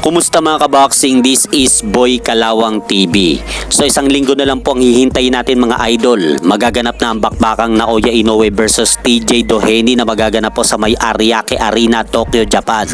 Kumusta mga kaboxing? This is Boy Kalawang TV. So isang linggo na lang po ang hihintayin natin mga idol. Magaganap na ang bakbakang Naoya Inoue versus TJ Doheny na magaganap po sa may Ariake Arena, Tokyo, Japan.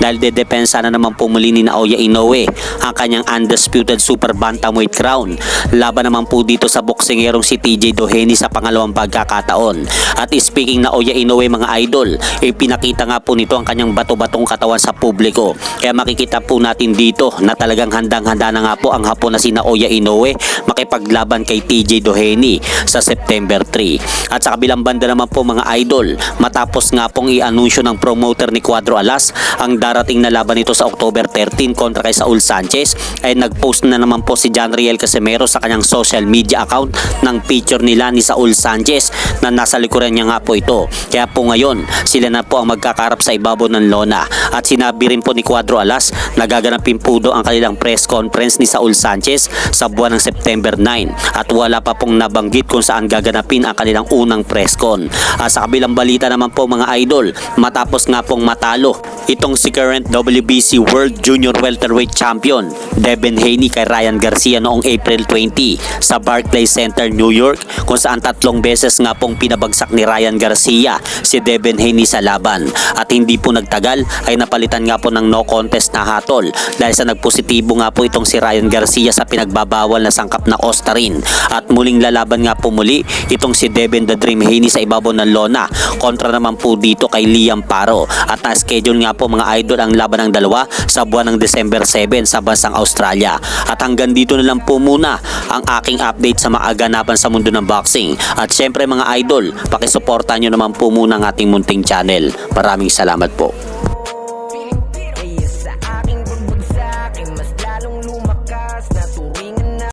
Dahil dedepensa na naman po muli ni Naoya Inoue ang kanyang undisputed super bantamweight crown. Laban naman po dito sa boksingerong si TJ Doheny sa pangalawang pagkakataon. At speaking Naoya Inoue mga idol, ipinakita nga po nito ang kanyang bato-batong katawan sa publiko. Kaya makikita po natin dito na talagang handang-handa na nga po ang hapon na si Naoya Inoue makipaglaban kay TJ Doheny sa September 3. At sa kabilang banda naman po mga idol, matapos nga pong i-anunsyo ng promoter ni Cuadro Alas ang darating na laban nito sa October 13 kontra kay Saul Sanchez, ay nag-post na naman po si John Riel Casimero sa kanyang social media account ng picture nila ni Saul Sanchez na nasa likuran niya nga po ito. Kaya po ngayon sila na po ang magkakarap sa ibabaw ng lona. At sinabi rin po ni Cuadro Alas na gaganapin po do ang kanilang press conference ni Saul Sanchez sa buwan ng September 9 at wala pa pong nabanggit kung saan gaganapin ang kanilang unang press con. Sa kabilang balita naman po mga idol, matapos nga pong matalo itong si current WBC World Junior Welterweight Champion Devin Haney kay Ryan Garcia noong April 20 sa Barclays Center, New York, kung saan 3 beses nga pong pinabagsak ni Ryan Garcia si Devin Haney sa laban. At hindi po nagtagal ay napalitan nga po ng no contest na hatol dahil sa nagpositibo nga po itong si Ryan Garcia sa pinagbabawal na sangkap na Ostarin. At muling lalaban nga po muli itong si Devin the Dream Haney sa ibabaw ng lona kontra naman po dito kay Liam Paro. At na-schedule nga po mga idol ang laban ng dalawa sa buwan ng December 7 sa bansang Australia. At hanggang dito na lang po muna ang aking update sa mga aganapan sa mundo ng boxing. At syempre mga idol, pakisuportahan nyo naman po muna ang ating munting channel. Maraming salamat po.